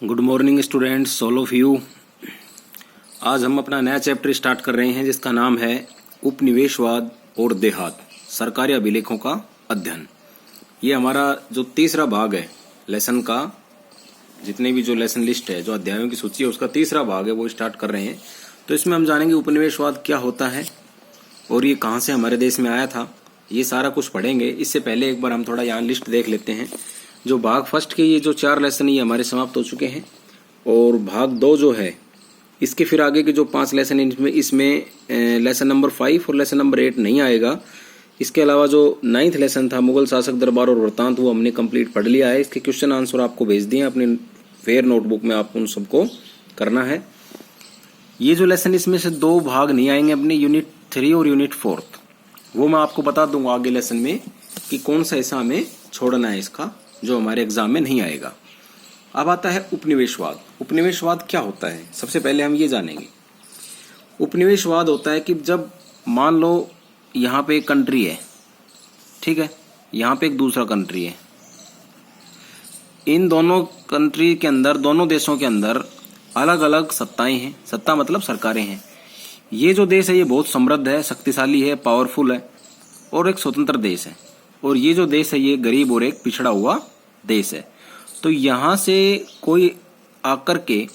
Good morning students, all of you. आज हम अपना नया चैप्टर स्टार्ट कर रहे हैं जिसका नाम है उपनिवेशवाद और देहात, सरकारी अभिलेखों का अध्ययन। ये हमारा जो तीसरा भाग है लेसन का, जितने भी जो लेसन लिस्ट है, जो अध्यायों की सूची है, उसका तीसरा भाग है, वो स्टार्ट कर रहे हैं। तो इसमें हम जानेंगे उपनिवेशवाद क्या होता है और ये कहाँ से हमारे देश में आया था, ये सारा कुछ पढ़ेंगे। इससे पहले एक बार हम थोड़ा यहाँ लिस्ट देख लेते हैं। जो भाग फर्स्ट के ये जो 4 लेसन ये हमारे समाप्त हो चुके हैं और भाग 2 जो है इसके फिर आगे के जो 5 लेसन इसमें लेसन नंबर 5 और लेसन नंबर 8 नहीं आएगा। इसके अलावा जो 9th लेसन था मुगल शासक दरबार और वृत्तांत, वो हमने कंप्लीट पढ़ लिया है। इसके क्वेश्चन आंसर आपको भेज दिए अपने फेयर नोटबुक में, आपको उन सबको करना है। ये जो लेसन इसमें से 2 भाग नहीं आएंगे अपने यूनिट 3 और यूनिट 4, वो मैं आपको बता दूंगा आगे लेसन में कि कौन सा ऐसा हमें छोड़ना है इसका, जो हमारे एग्जाम में नहीं आएगा। अब आता है उपनिवेशवाद। उपनिवेशवाद क्या होता है, सबसे पहले हम ये जानेंगे। उपनिवेशवाद होता है कि जब मान लो यहाँ पे एक कंट्री है, ठीक है, यहाँ पे एक दूसरा कंट्री है, इन दोनों कंट्री के अंदर, दोनों देशों के अंदर अलग अलग सत्ताएं हैं। सत्ता मतलब सरकारें हैं। ये जो देश है ये बहुत समृद्ध है, शक्तिशाली है, पावरफुल है और एक स्वतंत्र देश है। और ये जो देश है ये गरीब और एक पिछड़ा हुआ देश है। तो यहाँ से कोई आकर के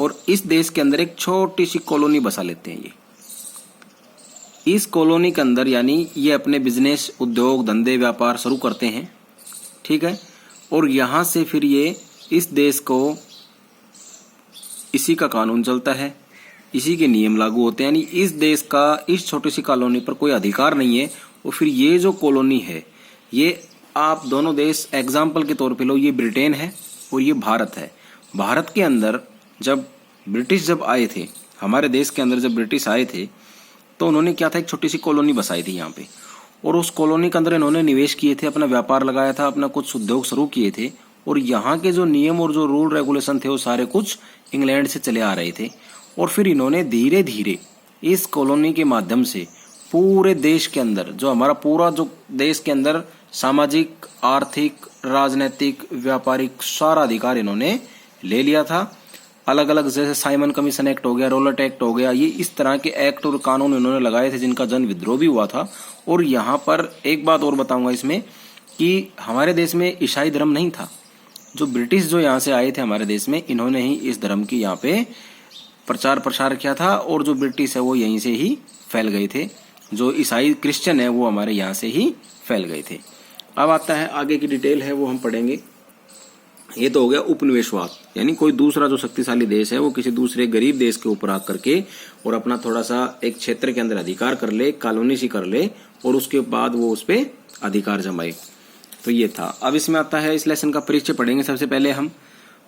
और इस देश के अंदर एक छोटी सी कॉलोनी बसा लेते हैं। ये इस कॉलोनी के अंदर यानी ये अपने बिजनेस, उद्योग, धंधे, व्यापार शुरू करते हैं, ठीक है। और यहाँ से फिर ये इस देश को, इसी का कानून चलता है, इसी के नियम लागू होते हैं। यानी इस देश का इस छोटी सी कॉलोनी पर कोई अधिकार नहीं है। और फिर ये जो कॉलोनी है, ये आप दोनों देश एग्जाम्पल के तौर पे लो, ये ब्रिटेन है और ये भारत है। भारत के अंदर जब ब्रिटिश आए थे, हमारे देश के अंदर जब ब्रिटिश आए थे, तो उन्होंने क्या था, एक छोटी सी कॉलोनी बसाई थी यहाँ पे। और उस कॉलोनी के अंदर इन्होंने निवेश किए थे, अपना व्यापार लगाया था, अपना कुछ उद्योग शुरू किए थे। और यहाँ के जो नियम और जो रूल रेगुलेशन थे वो सारे कुछ इंग्लैंड से चले आ रहे थे। और फिर इन्होंने धीरे धीरे इस कॉलोनी के माध्यम से पूरे देश के अंदर, जो हमारा पूरा जो देश के अंदर सामाजिक, आर्थिक, राजनीतिक, व्यापारिक सारा अधिकार इन्होंने ले लिया था। अलग अलग जैसे साइमन कमीशन एक्ट हो गया, रोलट एक्ट हो गया, ये इस तरह के एक्ट और कानून इन्होंने लगाए थे जिनका जन विद्रोह भी हुआ था। और यहाँ पर एक बात और बताऊंगा इसमें कि हमारे देश में ईसाई धर्म नहीं था। जो ब्रिटिश जो यहाँ से आए थे हमारे देश में, इन्होंने ही इस धर्म की यहाँ पे प्रचार प्रसार किया था। और जो ब्रिटिश है वो यहीं से ही फैल गए थे, जो ईसाई क्रिश्चियन है वो हमारे यहाँ से ही फैल गए थे। अब आता है आगे की डिटेल है, वो हम पढ़ेंगे। ये तो हो गया उपनिवेशवाद, यानी कोई दूसरा जो शक्तिशाली देश है वो किसी दूसरे गरीब देश के ऊपर आकर के और अपना थोड़ा सा एक क्षेत्र के अंदर अधिकार कर ले, कॉलोनी सी कर ले और उसके बाद वो उस पर अधिकार जमाए। तो ये था। अब इसमें आता है, इस लेसन का परिचय पढ़ेंगे। सबसे पहले हम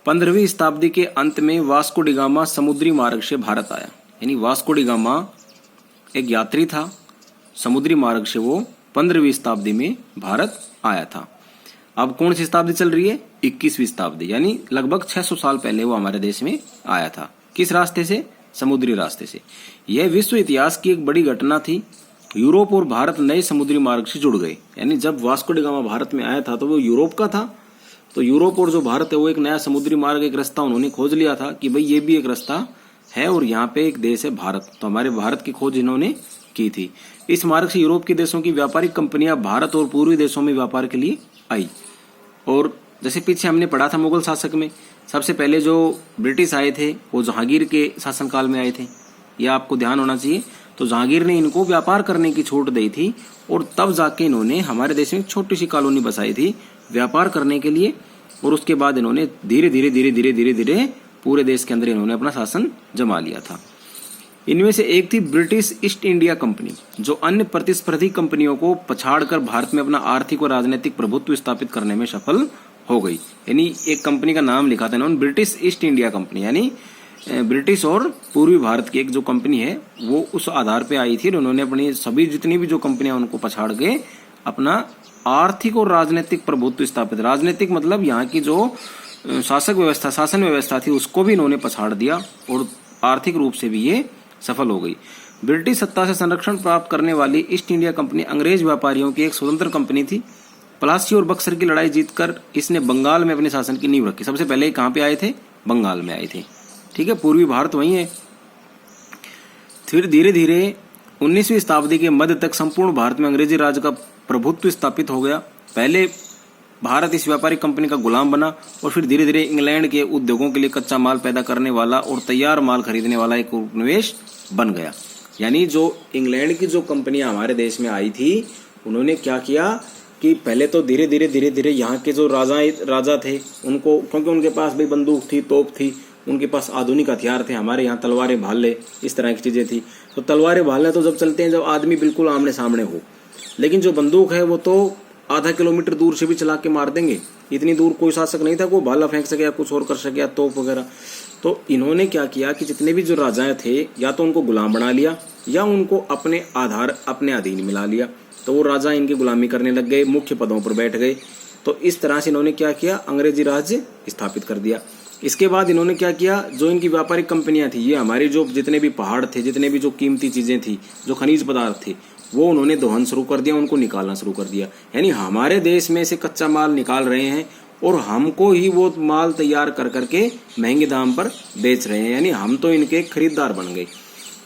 15वीं शताब्दी के अंत में वास्को डी गामा समुद्री मार्ग से भारत आया। यानी वास्को डी गामा एक यात्री था, समुद्री मार्ग से वो 15वीं शताब्दी में भारत आया था। अब कौन सी शताब्दी चल रही है? 21वीं शताब्दी, यानी लगभग 600 साल पहले वो हमारे देश में आया था। किस रास्ते से? समुद्री रास्ते से। यह विश्व इतिहास की एक बड़ी घटना थी। यूरोप और भारत नए समुद्री मार्ग से जुड़ गए। यानी जब वास्को डी गामा भारत में आया था तो वो यूरोप का था, तो यूरोप और जो भारत है वो एक नया समुद्री मार्ग, एक रास्ता उन्होंने खोज लिया था कि भाई ये भी एक रास्ता है और यहाँ पे एक देश है भारत। तो हमारे भारत की खोज इन्होंने की थी। इस मार्ग से यूरोप के देशों की व्यापारिक कंपनियां भारत और पूर्वी देशों में व्यापार के लिए आई। और जैसे पीछे हमने पढ़ा था मुगल शासक में, सबसे पहले जो ब्रिटिश आए थे वो जहांगीर के शासनकाल में आए थे, यह आपको ध्यान होना चाहिए। तो जहांगीर ने इनको व्यापार करने की छूट दी थी और तब जाके इन्होंने हमारे देश में छोटी सी कॉलोनी बसाई थी व्यापार करने के लिए। और उसके बाद इन्होंने धीरे धीरे धीरे धीरे धीरे धीरे पूरे देश के अंदर इन्होंने अपना शासन जमा लिया था। इनमें से एक थी ब्रिटिश ईस्ट इंडिया कंपनी, जो अन्य प्रतिस्पर्धी कंपनियों को पछाड़कर भारत में अपना आर्थिक और राजनीतिक प्रभुत्व स्थापित करने में सफल हो गई। यानी एक कंपनी का नाम लिखा था इन्होंने, ब्रिटिश ईस्ट इंडिया कंपनी, यानी ब्रिटिश और पूर्वी भारत की एक जो कंपनी है वो उस आधार पे आई थी। उन्होंने अपनी सभी जितनी भी जो कंपनियां उनको पछाड़ के अपना आर्थिक और राजनीतिक प्रभुत्व स्थापित, राजनीतिक मतलब यहाँ की जो शासक व्यवस्था, शासन व्यवस्था थी उसको भी इन्होंने पछाड़ दिया और आर्थिक रूप से भी ये सफल हो गई। ब्रिटिश सत्ता से संरक्षण प्राप्त करने वाली ईस्ट इंडिया कंपनी अंग्रेज व्यापारियों की एक स्वतंत्र कंपनी थी। प्लासी और बक्सर की लड़ाई जीतकर इसने बंगाल में अपने शासन की नींव रखी। सबसे पहले कहाँ पे आए थे? बंगाल में आए थे। ठीक है, पूर्वी भारत वही है। फिर धीरे धीरे 19वीं शताब्दी के मध्य तक संपूर्ण भारत में अंग्रेजी राज का प्रभुत्व स्थापित हो गया। पहले भारत इस व्यापारिक कंपनी का गुलाम बना और फिर धीरे धीरे इंग्लैंड के उद्योगों के लिए कच्चा माल पैदा करने वाला और तैयार माल खरीदने वाला एक उपनिवेश बन गया। यानी जो इंग्लैंड की जो कंपनियां हमारे देश में आई थी, उन्होंने क्या किया कि पहले तो धीरे धीरे यहाँ के जो राजा थे उनको, क्योंकि उनके पास भी बंदूक थी, तोप थी, उनके पास आधुनिक हथियार थे। हमारे यहाँ तलवारें भाले इस तरह की चीजें थी। तो तलवारें भाले तो जब चलते हैं जब आदमी बिल्कुल आमने सामने हो, लेकिन जो बंदूक है वो तो आधा किलोमीटर दूर से भी चला के मार देंगे। इतनी दूर कोई शासक नहीं था, कोई भाला फेंक सके या कुछ और कर सके या तोप वगैरह। तो इन्होंने क्या किया कि जितने भी जो राजाएं थे या तो उनको गुलाम बना लिया या उनको अपने अधीन मिला लिया। तो वो राजा इनकी गुलामी करने लग गए, मुख्य पदों पर बैठ गए। तो इस तरह से इन्होंने क्या किया, अंग्रेजी राज्य स्थापित कर दिया। इसके बाद इन्होंने क्या किया, जो इनकी व्यापारिक कंपनियां थी, ये हमारी जो जितने भी पहाड़ थे, जितने भी जो कीमती चीजें थी, जो खनिज पदार्थ थे, वो उन्होंने दोहन शुरू कर दिया, उनको निकालना शुरू कर दिया। यानी हमारे देश में से कच्चा माल निकाल रहे हैं और हमको ही वो माल तैयार कर करके महंगे दाम पर बेच रहे हैं। यानी हम तो इनके खरीदार बन गए।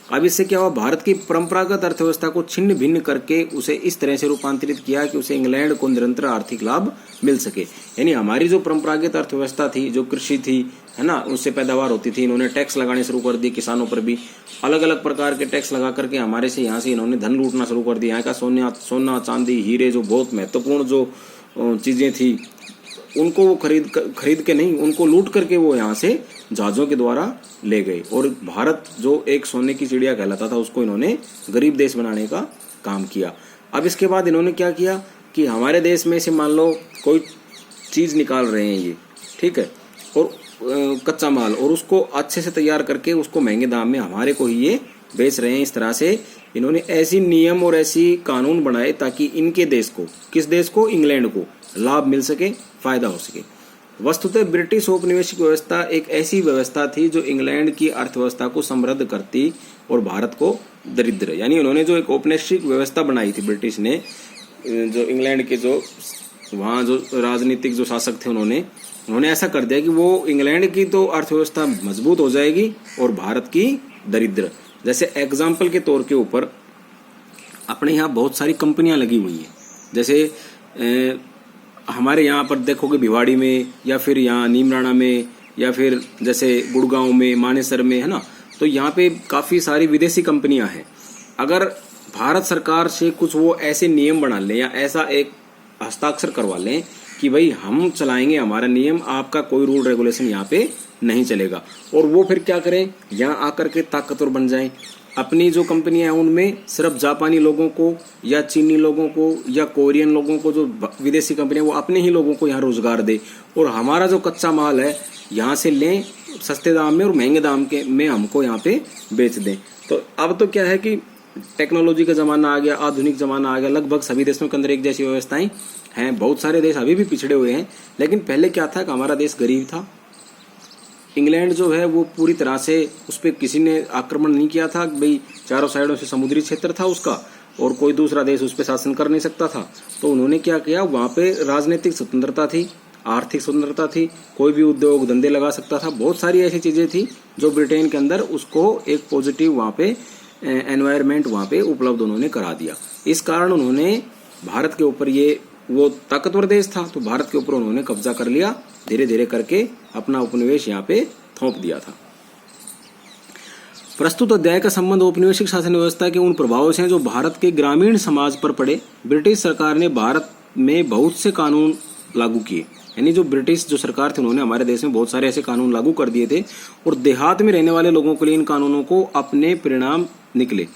अब इससे क्या हुआ, भारत की परंपरागत अर्थव्यवस्था को छिन्न भिन्न करके उसे इस तरह से रूपांतरित किया कि उसे इंग्लैंड को निरंतर आर्थिक लाभ मिल सके। यानी हमारी जो परंपरागत अर्थव्यवस्था थी, जो कृषि थी, है ना, उससे पैदावार होती थी, इन्होंने टैक्स लगाने शुरू कर दिए, किसानों पर भी अलग अलग प्रकार के टैक्स लगा करके हमारे से यहाँ से इन्होंने धन लूटना शुरू कर दिया। यहाँ का सोना चांदी हीरे, जो बहुत महत्वपूर्ण जो चीजें थी, उनको वो खरीद के नहीं, उनको लूट करके वो यहाँ से जहाजों के द्वारा ले गए। और भारत जो एक सोने की चिड़िया कहलाता था, उसको इन्होंने गरीब देश बनाने का काम किया। अब इसके बाद इन्होंने क्या किया कि हमारे देश में से मान लो कोई चीज निकाल रहे हैं ये, ठीक है, और कच्चा माल, और उसको अच्छे से तैयार करके उसको महंगे दाम में हमारे को ही ये बेच रहे हैं। इस तरह से इन्होंने ऐसी नियम और ऐसी कानून बनाए ताकि इनके देश को, किस देश को, इंग्लैंड को लाभ मिल सके, फायदा हो सके। वस्तुतः ब्रिटिश औपनिवेशिक व्यवस्था एक ऐसी व्यवस्था थी जो इंग्लैंड की अर्थव्यवस्था को समृद्ध करती और भारत को दरिद्र। यानी उन्होंने जो एक औपनिवेशिक व्यवस्था बनाई थी ब्रिटिश ने, जो इंग्लैंड के जो वहाँ जो राजनीतिक जो शासक थे, उन्होंने ऐसा कर दिया कि वो इंग्लैंड की तो अर्थव्यवस्था मजबूत हो जाएगी और भारत की दरिद्र। जैसे एग्जाम्पल के तौर के ऊपर अपने यहाँ बहुत सारी कंपनियां लगी हुई हैं। जैसे हमारे यहाँ पर देखोगे भिवाड़ी में, या फिर यहाँ नीमराणा में, या फिर जैसे गुड़गांव में, मानेसर में, है ना, तो यहाँ पे काफी सारी विदेशी कंपनियां हैं। अगर भारत सरकार से कुछ वो ऐसे नियम बना लें या ऐसा एक हस्ताक्षर करवा लें कि भाई हम चलाएंगे हमारा नियम, आपका कोई रूल रेगुलेशन यहाँ पे नहीं चलेगा, और वो फिर क्या करें, यहाँ आकर के ताकतवर बन जाएं, अपनी जो कंपनियां हैं उनमें सिर्फ जापानी लोगों को या चीनी लोगों को या कोरियन लोगों को, जो विदेशी कंपनियां, वो अपने ही लोगों को यहाँ रोजगार दे, और हमारा जो कच्चा माल है यहाँ से लें सस्ते दाम में और महंगे दाम के में हमको यहाँ पे बेच दें। तो अब तो क्या है कि टेक्नोलॉजी का जमाना आ गया, आधुनिक जमाना आ गया, लगभग सभी देशों के अंदर एक जैसी व्यवस्थाएं हैं। बहुत सारे देश अभी भी पिछड़े हुए हैं, लेकिन पहले क्या था कि हमारा देश गरीब था। इंग्लैंड जो है वो पूरी तरह से उस पर किसी ने आक्रमण नहीं किया था, भाई चारों साइडों से समुद्री क्षेत्र था उसका और कोई दूसरा देश उस पर शासन कर नहीं सकता था। तो उन्होंने क्या किया, वहां पे राजनीतिक स्वतंत्रता थी, आर्थिक स्वतंत्रता थी, कोई भी उद्योग धंधे लगा सकता था। बहुत सारी ऐसी चीजें थी जो ब्रिटेन के अंदर उसको एक पॉजिटिव वहां पे एनवायरमेंट वहां पे उपलब्ध उन्होंने करा दिया। इस कारण उन्होंने भारत के ऊपर, ये वो ताकतवर देश था तो भारत के ऊपर उन्होंने कब्जा कर लिया, धीरे धीरे करके अपना उपनिवेश यहाँ पे थोप दिया था। प्रस्तुत अध्याय का संबंध औपनिवेशिक शासन व्यवस्था के उन प्रभावों से जो भारत के ग्रामीण समाज पर पड़े। ब्रिटिश सरकार ने भारत में बहुत से कानून लागू किए, यानी जो ब्रिटिश जो सरकार थी उन्होंने हमारे देश में बहुत सारे ऐसे कानून लागू कर दिए थे, और देहात में रहने वाले लोगों के लिए इन कानूनों को अपने परिणाम निकले।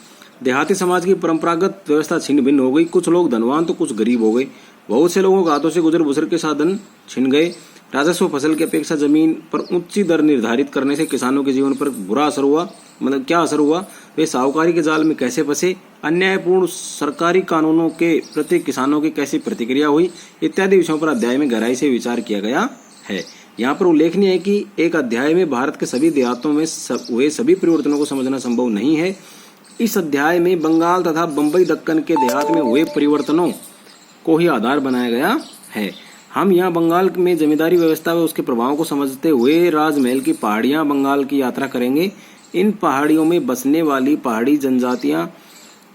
देहाती समाज की परंपरागत व्यवस्था छिन्न भिन्न हो गई, कुछ लोग धनवान तो कुछ गरीब हो गए, बहुत से लोगों के हाथों से गुजर बसर के साधन छिन गए। राजस्व फसल की अपेक्षा जमीन पर ऊंची दर निर्धारित करने से किसानों के जीवन पर बुरा असर हुआ। मतलब क्या असर हुआ, वे साहूकारी के जाल में कैसे फंसे, अन्यायपूर्ण सरकारी कानूनों के प्रति किसानों की कैसी प्रतिक्रिया हुई, इत्यादि विषयों पर अध्याय में गहराई से विचार किया गया है। यहाँ पर उल्लेखनीय है कि एक अध्याय में भारत के सभी देहातों में हुए सभी परिवर्तनों को समझना संभव नहीं है। इस अध्याय में बंगाल तथा बंबई दक्कन के देहात में हुए परिवर्तनों को ही आधार बनाया गया है। हम यहाँ बंगाल में जमींदारी व्यवस्था व उसके प्रभाव को समझते हुए राजमहल की पहाड़ियां बंगाल की यात्रा करेंगे। इन पहाड़ियों में बसने वाली पहाड़ी जनजातियां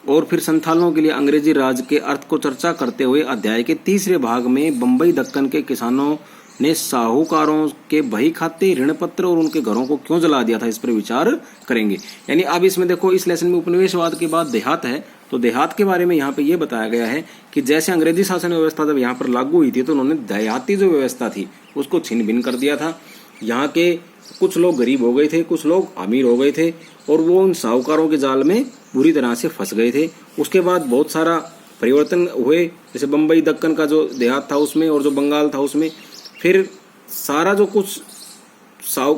और फिर संथालों के लिए अंग्रेजी राज के अर्थ को चर्चा करते हुए अध्याय के तीसरे भाग में बंबई दक्कन के किसानों ने साहूकारों के बही खाते, ऋण पत्र और उनके घरों को क्यों जला दिया था, इस पर विचार करेंगे। यानी अब इसमें देखो, इस लेसन में उपनिवेशवाद के बाद देहात है, तो देहात के बारे में यहाँ पे ये बताया गया है कि जैसे अंग्रेजी शासन व्यवस्था जब यहाँ पर लागू हुई थी तो उन्होंने देहाती जो व्यवस्था थी उसको छिन्न भिन्न कर दिया था। यहाँ के कुछ लोग गरीब हो गए थे, कुछ लोग अमीर हो गए थे और वो उन साहूकारों के जाल में बुरी तरह से फंस गए थे। उसके बाद बहुत सारा परिवर्तन हुए, जैसे बंबई दक्कन का जो देहात था उसमें और जो बंगाल था उसमें, फिर सारा जो कुछ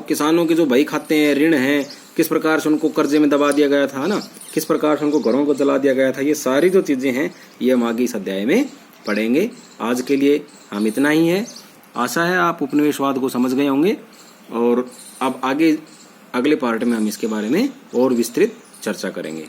किसानों के जो बही खाते हैं, ऋण हैं, किस प्रकार से उनको कर्जे में दबा दिया गया था ना, किस प्रकार से उनको घरों को जला दिया गया था, ये सारी जो चीजें हैं ये हम आगे इस अध्याय में पढ़ेंगे। आज के लिए हम इतना ही है। आशा है आप उपनिवेशवाद को समझ गए होंगे और अब आगे अगले पार्ट में हम इसके बारे में और विस्तृत चर्चा करेंगे।